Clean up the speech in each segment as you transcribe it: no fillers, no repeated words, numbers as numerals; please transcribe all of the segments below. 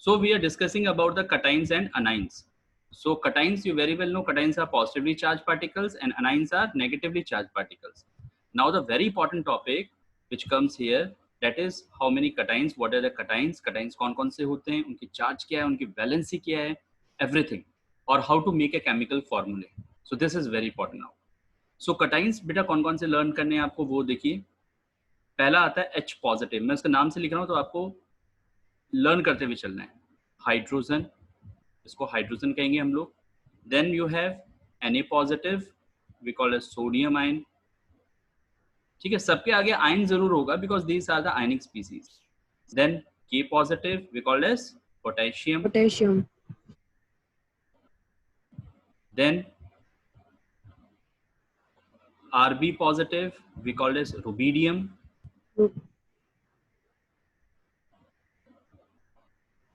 So we are discussing about the cations and anions. So cations, you very well know, cations are positively charged particles and anions are negatively charged particles. Now the very important topic which comes here, that is how many cations, what are the cations, cations कौन-कौन से होते हैं, उनकी charge क्या है, उनकी valency क्या है, everything, और how to make a chemical formula. So this is very important now. So cations बेटा कौन-कौन से लर्न करने हैं आपको, वो देखिए. पहला आता है H पॉजिटिव, मैं उसका नाम से लिख रहा हूँ तो आपको लर्न करते हुए चलना है. हाइड्रोजन, इसको हाइड्रोजन कहेंगे हम लोग. Then you have Na positive, we call as sodium ion. ठीक है, सबके आगे आयन जरूर होगा because these are the ionic species. Then K positive, we call as potassium. Potassium. Then Rb positive, we call as rubidium.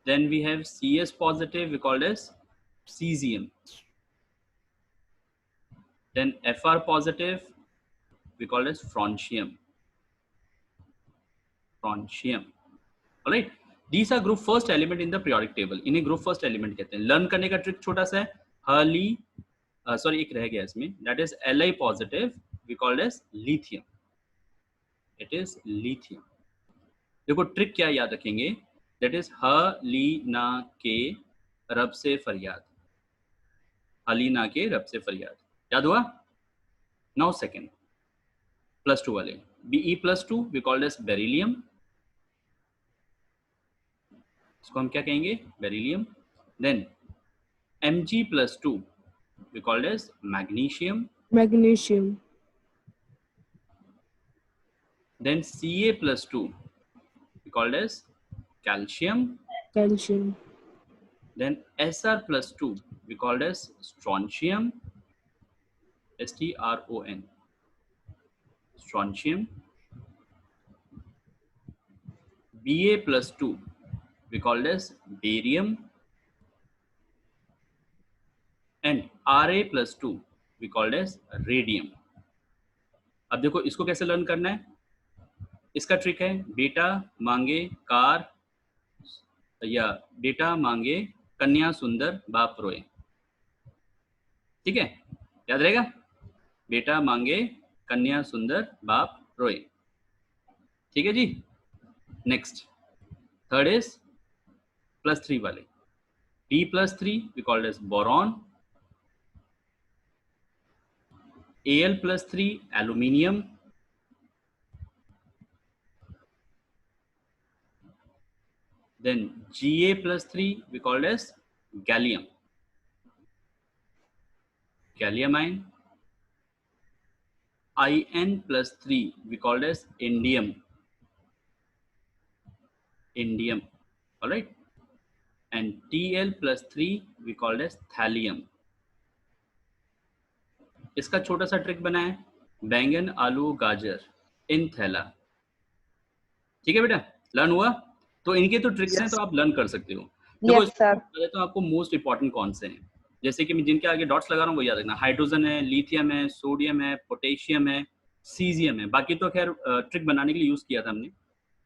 Then we have Cs positive, we call as cesium. Then Fr positive, we call as francium. Francium. All right. These are group first element in the periodic table. इन्हें group first element कहते हैं. Learn करने का trick छोटा सा है. Hali, sorry एक रह गया इसमें. That is Li positive, we call as lithium. It is lithium. देखो ट्रिक क्या याद रखेंगे. That is हलीना के रब से फरियाद. हलीना के रब से फरियाद. याद हुआ? Now second, plus 2 वाले. Be plus 2 we called as beryllium. इसको हम क्या कहेंगे? Beryllium. Then Mg plus 2 we called as magnesium. Magnesium. Then Ca plus 2 we called as calcium. Calcium. Then Sr plus 2 we called as strontium. Stron. Strontium. Ba plus 2 we called as barium. And Ra plus 2 we called as radium. अब देखो इसको कैसे learn करना है. इसका trick है बेटा मांगे कार या बेटा मांगे कन्या सुंदर बाप रोए. ठीक है, याद रहेगा. बेटा मांगे कन्या सुंदर बाप रोए. ठीक है जी. नेक्स्ट थर्ड इज प्लस 3 वाले. P plus 3 we called as boron. Al plus 3 aluminium. Then Ga plus 3 we called as gallium. Gallium ion. In plus 3 we called as indium. Indium. All right. And Tl plus 3 we called as thallium. इसका छोटा सा trick बना है बैंगन आलू गाजर इन थैला. ठीक है बेटा, लर्न हुआ. तो इनके तो ट्रिक्स हैं तो आप लर्न कर सकते हो. देखो तो आपको मोस्ट इंपॉर्टेंट कौन से हैं, जैसे कि मैं जिनके आगे डॉट्स लगा रहा हूँ वो याद रखना. हाइड्रोजन है, लिथियम है, सोडियम है, पोटेशियम है, सीजियम है. बाकी तो खैर ट्रिक बनाने के लिए यूज किया था हमने.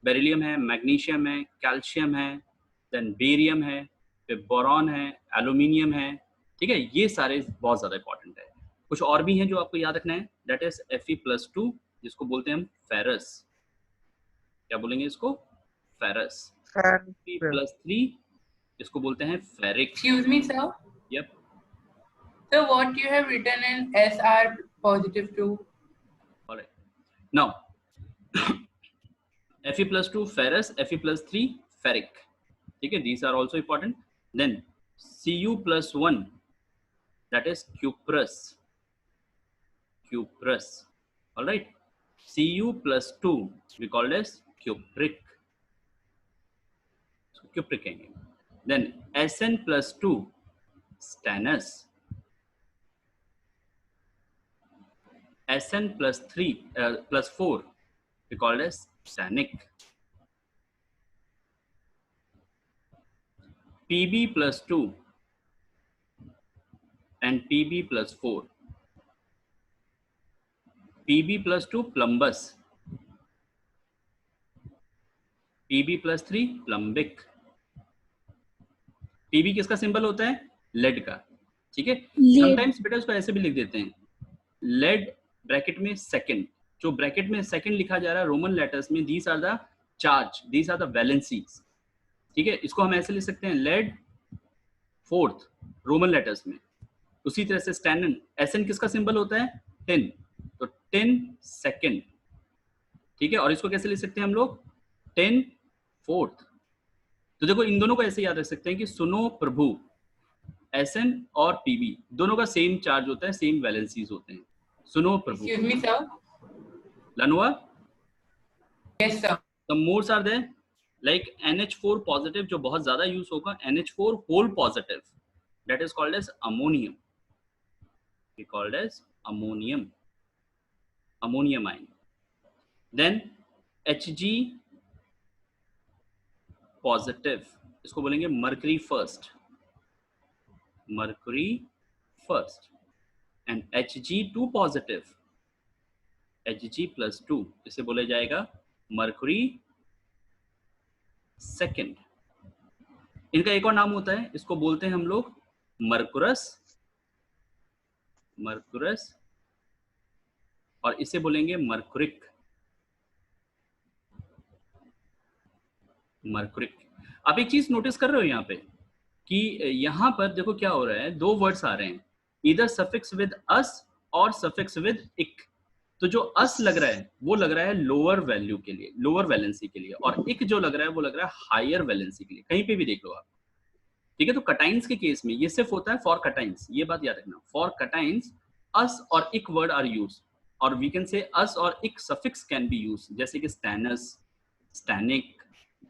बेरिलियम है, मैग्नीशियम है, कैल्शियम है, देन बेरियम है, फिर बोरॉन है, एल्यूमिनियम है. ठीक है, ये सारे बहुत ज्यादा इंपॉर्टेंट है. कुछ और भी हैं जो आपको याद रखना है. दैट इज Fe+2 जिसको बोलते हैं हम फेरस. क्या बोलेंगे इसको? फेरस. Fe+3 इसको बोलते हैं ferric. Excuse me, sir. Yep. So what you have written in Sr positive 2? All right. Now, Fe+2 ferrous, Fe+3 ferric. Okay, these are also important. Then Cu+1, that is cuprous. Cuprous. All right. Cu+2 we call it as cupric. So cupric. Then Sn+2 stannous. Sn+3 plus 4 we call it as stannic. Pb+2 and Pb+4. Pb+2 plumbous. Pb+3 plumbic. Pb किसका symbol होता है? Lead का, ठीक है। Lead. Sometimes बेटा इसको ऐसे भी लिख देते हैं, लेड ब्रैकेट में सेकंड, जो ब्रैकेट में सेकंड लिखा जा रहा है रोमन लेटर्स में, these are the charge, these are the valencies, ठीक है। इसको हम ऐसे लिख सकते हैं, लेड फोर्थ रोमन लेटर्स में। उसी तरह से स्टैनन, एसएन किसका सिंबल होता है? टिन, तो टिन सेकंड, ठीक है। और इसको कैसे लिख सकते हैं हम लोग? Tin fourth. तो देखो इन दोनों को ऐसे याद रख सकते हैं कि सुनो प्रभु, एसएन और पीबी दोनों का सेम चार्ज होता है, सेम वैलेंसीज होते हैं। सुनो प्रभु। Excuse me, sir. लनुआ, Yes, sir. some more are there like NH4 positive जो बहुत ज्यादा यूज होगा, NH4 whole positive, that is called as ammonium, we called as ammonium, ammonium ion. Then Hg positive, इसको बोलेंगे mercury first, mercury first. And Hg2 positive, Hg plus 2, इसे बोला जाएगा mercury second. इनका एक और नाम होता है, इसको बोलते हैं हम लोग मर्कुरस, मर्कुरस, और इसे बोलेंगे मर्कुरिक, मर्कुरिक। आप एक चीज नोटिस कर रहे हो यहाँ पे कि यहाँ पर देखो क्या हो रहा है, दो वर्ड्स आ रहे हैं, इधर सफिक्स विद अस और सफिक्स विद इक। तो जो अस लग रहा है वो लग रहा है लोअर वैल्यू के लिए, लोअर वैलेंसी के लिए, और इक जो लग रहा है वो लग रहा है हायर वैलेंसी के लिए। कहीं पे भी देख लो आप, ठीक है। तो कटाइंस के केस में ये सिर्फ होता है फॉर कटाइंस, ये बात याद रखना, फॉर कटाइंस अस और इक वर्ड आर यूज, और वी कैन से अस और इक सफिक्स कैन बी यूज, जैसे कि स्टैनस, स्टैनिक,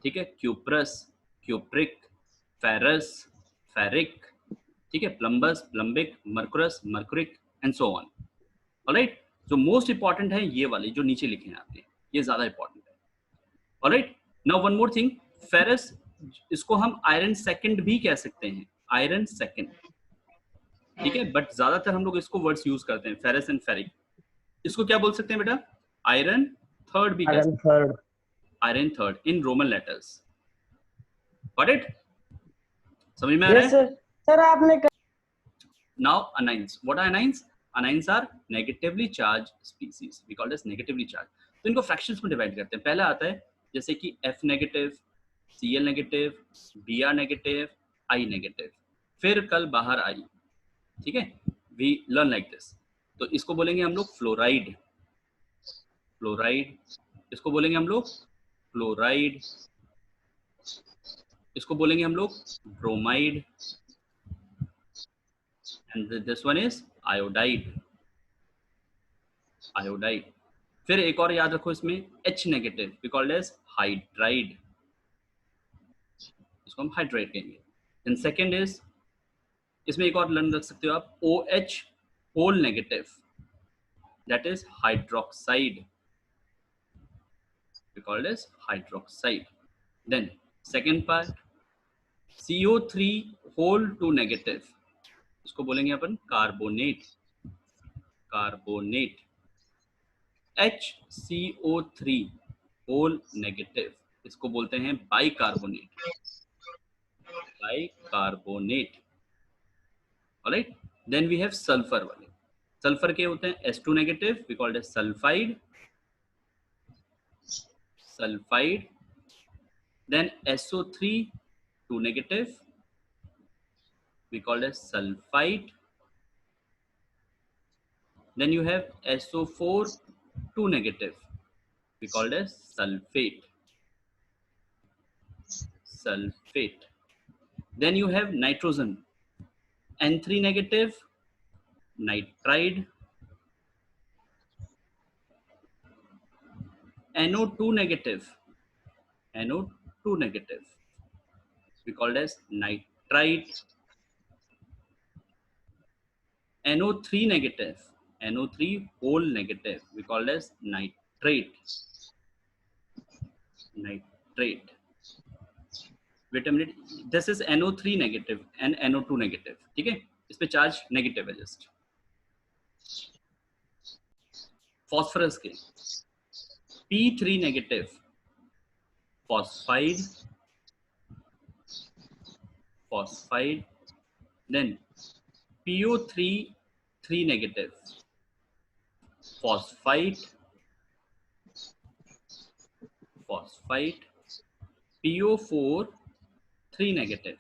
ठीक है, क्यूप्रस, क्यूप्रिक, फेरस, फेरिक, ठीक है, प्लम्बस, प्लम्बिक, मर्कुरस, मर्कुरिक एंड सो ऑन। ऑलराइट, जो मोस्ट इंपॉर्टेंट है ये वाले जो नीचे लिखे हैं आपने, ये ज्यादा इंपॉर्टेंट है। Alright, now one more thing, ferrous, इसको हम आयरन सेकंड भी कह सकते हैं, आयरन सेकंड, ठीक है, बट ज्यादातर हम लोग इसको वर्ड्स यूज करते हैं, फेरस एंड फेरिक। इसको क्या बोल सकते हैं बेटा? आयरन थर्ड भी कह सकते हैं, third, iron third in Roman letters. Got it? समझ में आ रहा है? सर। सर आपने now anions, what are anions? Anions are negatively charge species, we called as negatively charge. तो इनको फ्रैक्शंस में डिवाइड करते हैं। पहला आता है जैसे कि F negative, Cl negative, Br negative, I negative, फिर कल बाहर आई, ठीक है, वी लर्न लाइक दिस। तो इसको बोलेंगे हम लोग फ्लोराइड, फ्लोराइड, इसको बोलेंगे हम लोग फ्लोराइड, इसको बोलेंगे हम लोग bromide, and this one is iodide, iodide. फिर एक और याद रखो इसमें H negative, we called as hydride, इसको हम हाइड्राइड कहेंगे। देन सेकंड इज, इसमें एक और लर्न रख सकते हो आप, OH whole negative, that is hydroxide, we called as hydroxide. Then second part CO3 whole 2 negative, इसको बोलेंगे अपन carbonate, carbonate. HCO3 whole negative, इसको बोलते हैं bicarbonate, bicarbonate. Alright, then we have sulphur वाले, सल्फर के होते हैं S2 negative, we called as sulphide, sulphide. Then SO3 2 negative, we call as sulfite. Then you have SO4 2 negative, we called as sulfate, sulfate. Then you have nitrogen, N3 negative, nitride, NO2 negative, NO2 negative, we called as nitrite. NO3 negative, NO3 whole negative, we called as nitrate, nitrate. Wait a minute, this is NO3 negative and NO2 negative, ठीक है, इस पे charge negative है just. Phosphorus के P3 negative, phosphide, phosphide. Then PO3 3 negative, phosphite, PO4 3 negative,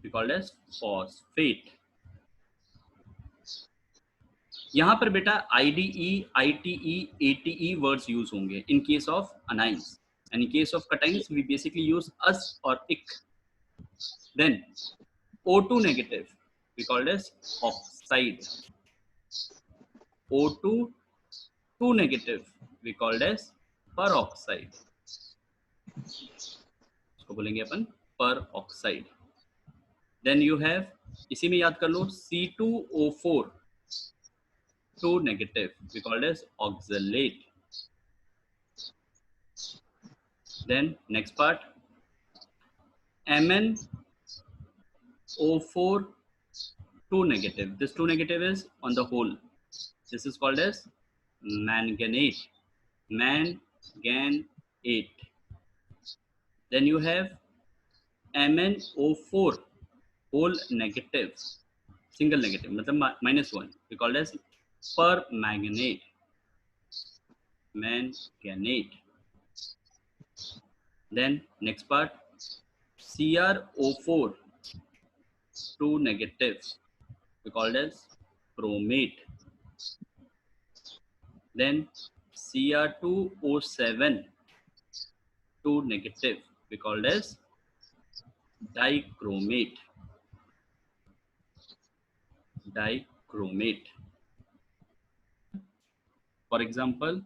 we called as phosphate. यहाँ पर बेटा IDE, ITE, ATE words use होंगे in case of anions, and in case of cations we basically use us or ic. Then O2 negative we called as oxide, O2 2 negative we called as peroxide, इसको बोलेंगे अपन peroxide. Then you have, इसी में याद कर लो, C2O4 2 negative we called as oxalate. Then next part, MnO4 2 negative. This 2 negative is on the whole. This is called as manganate. Manganate. Then you have MnO4 whole negative, single negative, मतलब -1. We call as permanganate. Manganate. Then next part, CrO4 2 negative, we call as chromate. Then Cr2O7 2 negative, we called as dichromate. Dichromate. For example,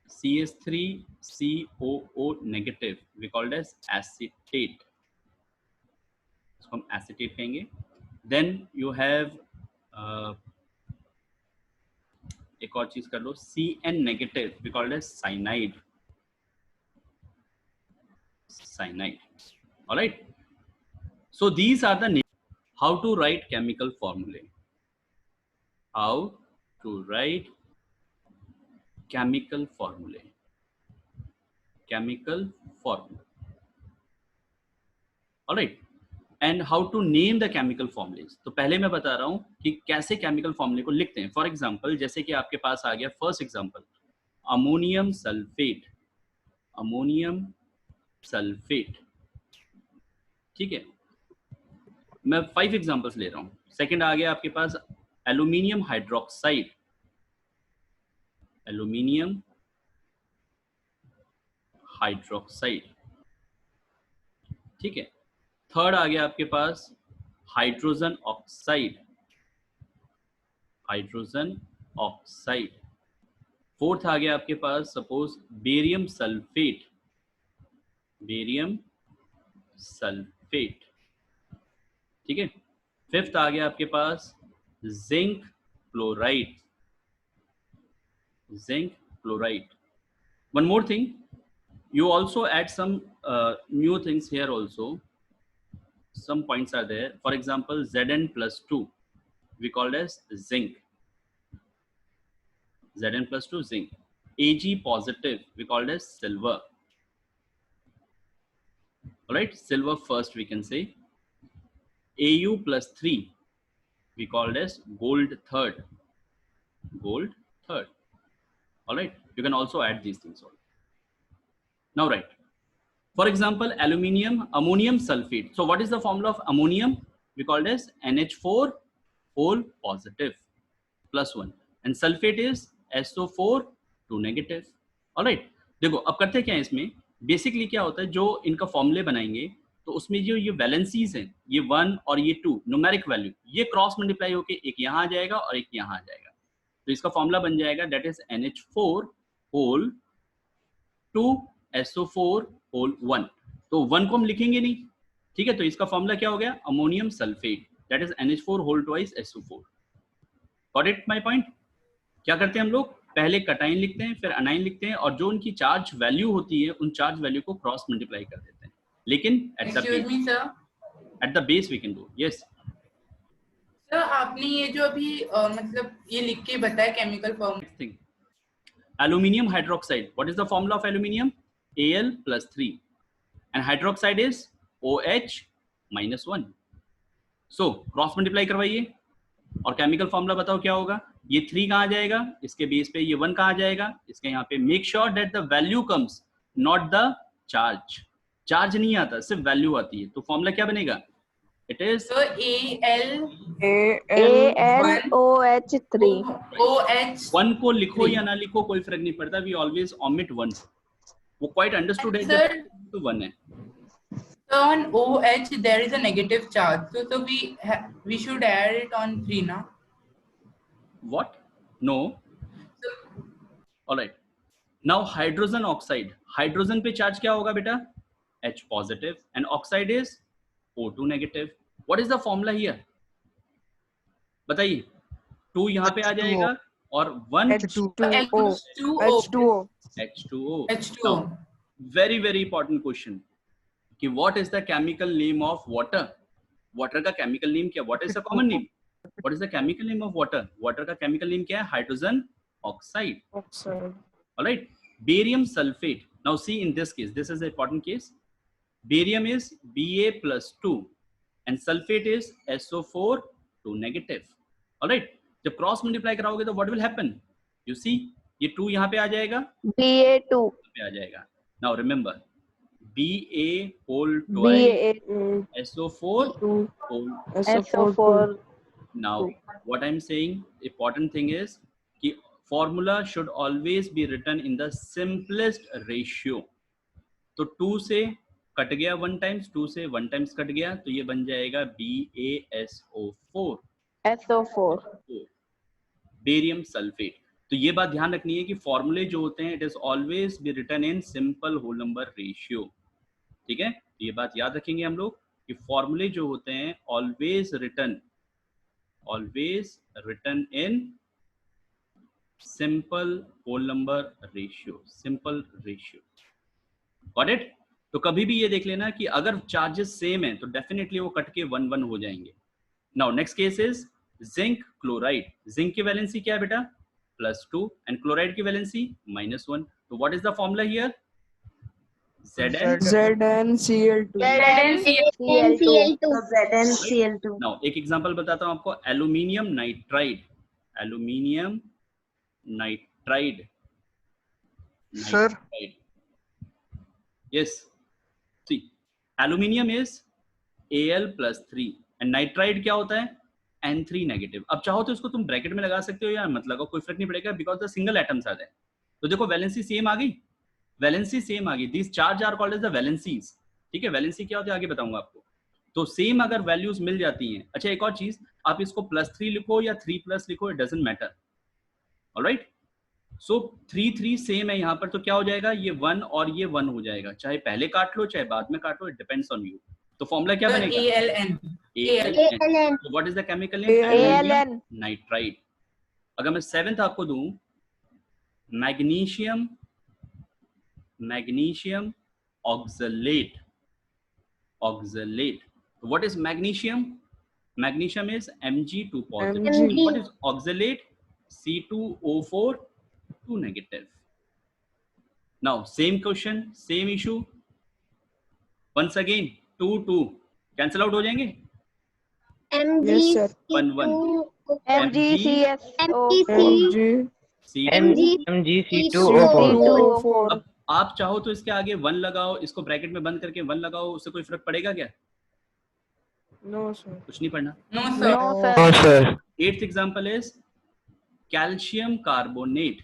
CH3COO negative, we called as acetate. इसको हम acetate कहेंगे. Then you have एक और चीज कर लो, Cn negative, we called as cyanide. Cyanide. All right. So these are the how to write chemical formulae. How to write chemical formulae. Chemical formula. All right. And how to name the chemical formulas. तो पहले मैं बता रहा हूं कि कैसे chemical formula को लिखते हैं. For example, जैसे कि आपके पास आ गया first example, ammonium sulfate. Ammonium sulfate. ठीक है, मैं 5 एग्जांपल्स ले रहा हूं. सेकंड आ गया आपके पास एल्यूमिनियम हाइड्रोक्साइड. Aluminium hydroxide. ठीक है. थर्ड आ गया आपके पास hydrogen oxide. Hydrogen oxide. Fourth आ गया आपके पास suppose barium sulphate. Barium sulphate. ठीक है. फिफ्थ आ गया आपके पास zinc chloride. Zinc chloride. One more thing, you also add some new things here also. Some points are there. For example, Zn+2 we called as zinc. Zn+2 zinc. Ag positive we called as silver. All right, silver first we can say. Au+3 we called as gold third. Gold third. All right, you can also add these things all. Now write, for example, ammonium sulfate. So what is the formula of ammonium? We called as NH4 whole positive +1, and sulfate is SO4 2 negative. All right, देखो अब करते क्या है इसमें. Basically क्या होता है, जो इनका फॉर्मूले बनाएंगे तो उसमें जो ये वैलेंसीज हैं, ये 1 और ये 2 न्यूमेरिक वैल्यू, ये क्रॉस मल्टीप्लाई होके एक यहाँ आ जाएगा और एक यहाँ आ जाएगा. तो इसका फॉर्मूला बन जाएगा that is NH4 whole 2 SO4 whole 1. तो 1 को हम लिखेंगे नहीं. ठीक है, तो इसका फॉर्मूला क्या हो गया, ammonium sulphate that is NH4 whole twice SO4. Got it my point. क्या करते हैं हम लोग, पहले कटाइन लिखते हैं, फिर अनाइन लिखते हैं, और जो उनकी चार्ज वैल्यू होती है उन चार्ज वैल्यू को क्रॉस मल्टीप्लाई कर देते हैं. लेकिन at the base we can do. Yes sir, आपने ये जो अभी मतलब ये लिख के बताया chemical formula. Aluminium hydroxide. What is the formula of aluminium? Al+3. And hydroxide is OH -1। So cross multiply करवाइए और केमिकल फॉर्मूला बताओ क्या होगा। ये 3 कहाँ जाएगा, इसके बेस पे ये 1 कहाँ जाएगा, इसके यहाँ पे। Make sure that the value comes, not the charge. Charge नहीं आता, सिर्फ वैल्यू आती है। तो फॉर्मूला क्या बनेगा, it is So AL AlOH3 OH 1 को लिखो या ना लिखो कोई फर्क नहीं पड़ता, वी ऑलवेज omit 1। वो क्वाइट अंडरस्टूड है Sir, जब तो 1 है। so on OH there is a negative charge, so we should add it on 3 now. What? No. Alright. Now hydrogen oxide. Hydrogen पे चार्ज क्या होगा बेटा, H positive and oxide is O2 negative. What is the formula here? बताइए। 2 यहाँ पे आ जाएगा और 1 H2O H2O H2O। H2O Now, very very important question कि what is the chemical name of water? Water का chemical name क्या? What is the common name? What is the chemical name of water? Water का chemical name क्या है? Hydrogen oxide. oxide. All right. Barium sulfate. Now see in this case, this is the important case. Barium is Ba+2 and sulfate is SO4 2 negative. All right. जब cross multiply कराओगे तो what will happen? You see, ये 2 यहाँ पे आ जाएगा, Ba2 पे आ जाएगा. Now remember, Ba whole twice Ba2 SO4 whole. SO4 Now what I'm saying, important thing is कि formula should always be written in the simplest ratio. तो 2 से cut गया 1 टाइम्स, 2 से 1 टाइम्स कट गया, तो ये बन जाएगा BaSO4 बेरियम सल्फेट। तो ये बात ध्यान रखनी है कि फॉर्मूले जो होते हैं it is always be written in simple whole number ratio. ठीक है, तो ये बात याद रखेंगे हम लोग कि फॉर्मूले जो होते हैं always written in simple whole number ratio, simple ratio. Got it? तो कभी भी ये देख लेना कि अगर चार्जेस सेम है तो डेफिनेटली वो कट के 1 हो जाएंगे। Now next case is zinc chloride. Zinc की वैलेंसी क्या है बेटा, +2 एंड क्लोराइड की वैलेंसी -1। तो what is the formula here, ZnCl2 now एक एग्जांपल बताता हूं आपको, aluminium nitride sir yes, see aluminium is Al+3 and nitride क्या होता है, N3 नेगेटिव। अब चाहो तो इसको तुम ब्रैकेट में लगा सकते हो या मत लगाओ, कोई फर्क नहीं पड़ेगा because the single atoms are there. तो देखो वैलेंसी सेम आ गई, this charge are called as the valencies. ठीक है, वैलेंसी क्या होती है आगे बताऊंगा आपको। तो सेम अगर वैल्यूज मिल जाती हैं, अच्छा एक और चीज, आप इसको +3 लिखो या 3+ लिखो, it doesn't matter. Alright, so 3 same है यहाँ पर, तो क्या हो जाएगा, ये 1 और ये 1 हो जाएगा, चाहे पहले काट लो चाहे बाद में काट लो, इट डिपेंड्स ऑन यू। तो फॉर्मूला क्या बनेगा, ALN। तो what is the chemical name, ALN nitride. अगर मैं 7th आपको दूं, मैग्नीशियम ऑक्सलेट। तो what is magnesium is Mg2 positive। Mg. What is oxalate, C2O4 2 negative। Now same question, same issue, once again 2 cancel out हो जाएंगे, Yes sir 1 MgCl2O4 अब आप चाहो तो इसके आगे 1 लगाओ, इसको ब्रैकेट में बंद करके 1 लगाओ, उससे कोई फर्क पड़ेगा क्या, No sir कुछ नहीं पड़ना। No No sir. हाँ sir sir 8th example is calcium carbonate।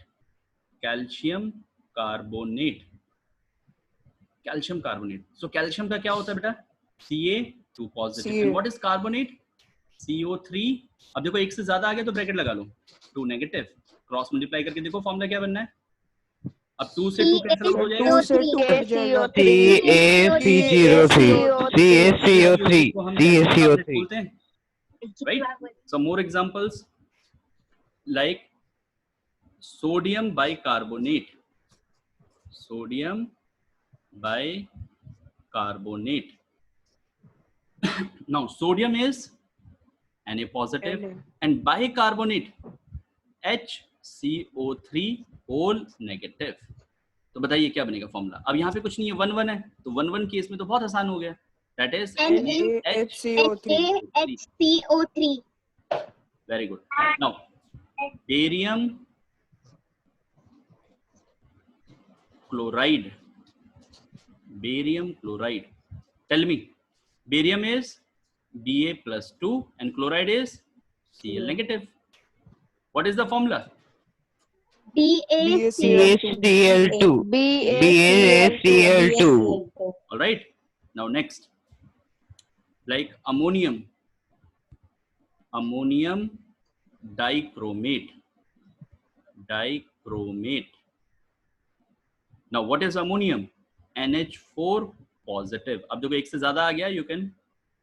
So calcium का क्या होता है बेटा, Ca2 positive Ca. and what is carbonate, CO3। अब देखो एक से ज्यादा आ गया तो ब्रैकेट लगा लो, 2 नेगेटिव। क्रॉस मल्टीप्लाई करके देखो फॉर्मूला क्या बनना है, अब 2 से 2 कैंसिल आउट हो जाएगा, 2 से 2 कट जाएगा CaCO3 बोलते हैं, right. Some more examples like sodium bicarbonate. Now sodium is Na positive Na. and bicarbonate HCO3 whole negative। तो बताइए क्या बनेगा फॉर्मूला। अब यहाँ पे कुछ नहीं है, 1 है, तो 1 केस में तो बहुत आसान हो गया, That is NaHCO3. HCO3. Very good. Now, barium chloride. Barium chloride. Tell me, barium is Ba+2 and chloride is Cl negative. What is the formula? BaCl2. BaCl2. All right. Now next, like ammonium dichromate. Now what is ammonium? NH4 positive. अब देखो एक से ज्यादा आ गया, you can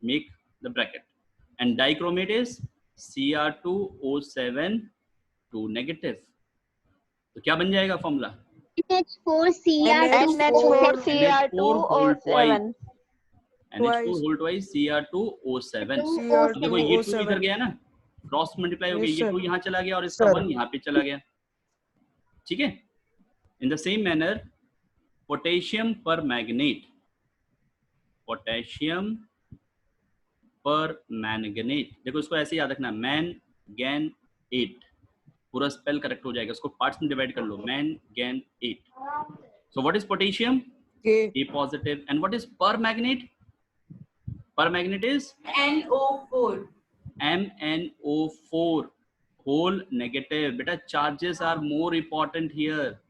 make the bracket. And dichromate is Cr2O7 2 negative. तो क्या बन जाएगा formula? NH4Cr2. NH4Cr2O7. NH4 whole twice Cr2O7. अब देखो ये 2 इधर गया ना, क्रॉस मल्टीप्लाई हो गया, ये 2 यहाँ चला गया और इसका 1 यहाँ पे चला गया. ठीक है. In the same manner, potassium permanganate. देखो इसको ऐसे याद रखना, manganate. पूरा स्पेल करेक्ट हो जाएगा, इसको पार्ट्स में डिवाइड कर लो. manganate. So what is potassium? K. A positive. And what is permanganate? Permanganate is NO4. MnO4 whole negative. Beta, charges are more important here.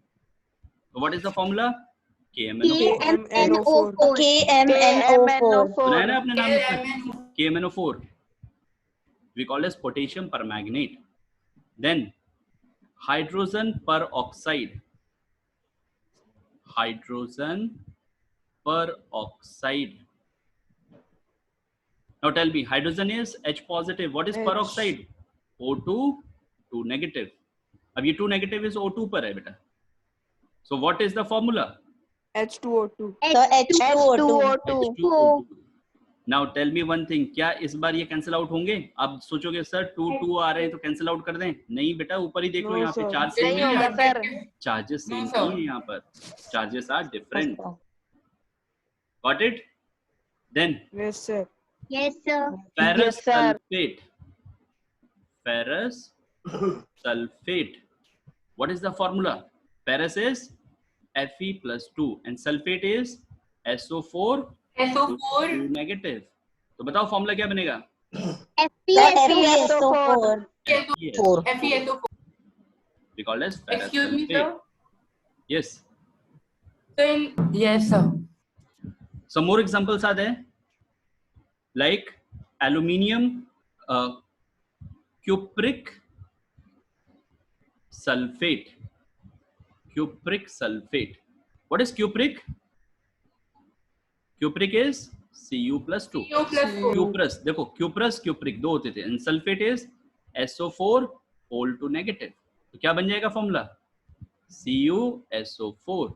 So what is the formula? KMnO4. KMnO4. सुना है ना अपने नाम से? KMnO4. We call as potassium permanganate. Then hydrogen peroxide. Now tell me, hydrogen is H positive. What is H. peroxide? O2 2 negative. अब ये 2 negative is O2 पर है बेटा. So what is the formula? H2O2. H2O2. Now tell me one thing, क्या इस बार ये cancel out होंगे? आप सोचोगे सर 2 2 आ रहे हैं तो कैंसिल आउट कर दें? नहीं बेटा, ऊपर ही देख लो, No, यहाँ पे sir. चार्ज सेम नहीं है, होगा sir. Charges same No, sir. नहीं है यहाँ पर, charges are different. Got it? Then Yes, sir. Yes, sir. ferrous Yes, sir. sulfate. What is the formula? Ferrous is Fe+2 and sulfate is SO4 SO4. 2 negative. तो बताओ formula क्या बनेगा? FeSO4. FeSO4. We call as ferrous Excuse me, sulfate. sir. Yes. So yes, sir. Some more examples are there, like aluminium cupric sulfate. What is cupric? Cupric is Cu+2. CO+4. Cuprous, देखो cupric 2 होते थे, and sulfate is SO4 whole 2 negative. तो क्या बन जाएगा formula? CuSO4,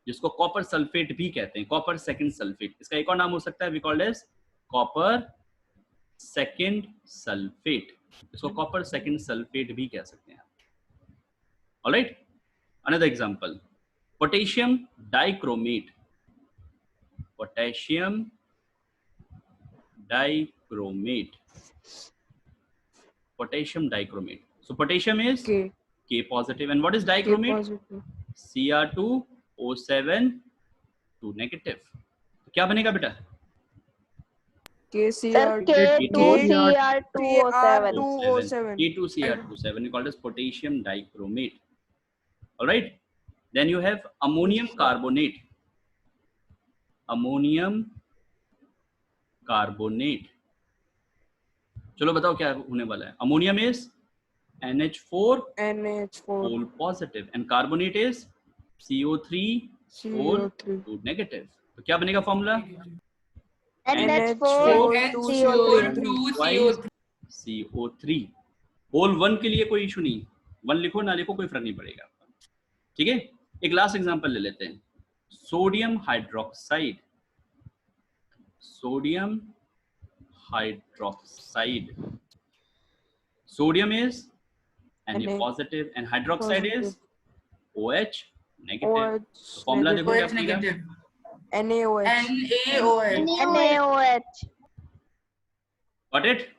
जिसको copper sulphate भी कहते हैं, कॉपर सेकंड सल्फेट. इसका एक और नाम हो सकता है, we call as copper second sulphate. इसको कॉपर सेकंड सल्फेट भी कह सकते हैं. Alright, another example, potassium dichromate. So potassium is K. K positive, and what is K dichromate? positive. Cr2O7 2 negative. तो क्या बनेगा बेटा? K2Cr2O7. K2Cr2O7, called as potassium dichromate. All right. Then you have ammonium carbonate. चलो बताओ क्या होने वाला है? Ammonium is NH4 whole positive and carbonate is CO3 whole 2 negative. तो क्या बनेगा फॉर्मूला? CO3 होल 1 के लिए कोई इशू नहीं, 1 लिखो ना लिखो कोई फर्क नहीं पड़ेगा. ठीक है. एक लास्ट एग्जांपल ले लेते हैं, sodium hydroxide. Sodium is Na positive and hydroxide is OH negative. Formula देखो क्या OH बनेगा? negative. NaOH. NaOH. NaOH. Got it?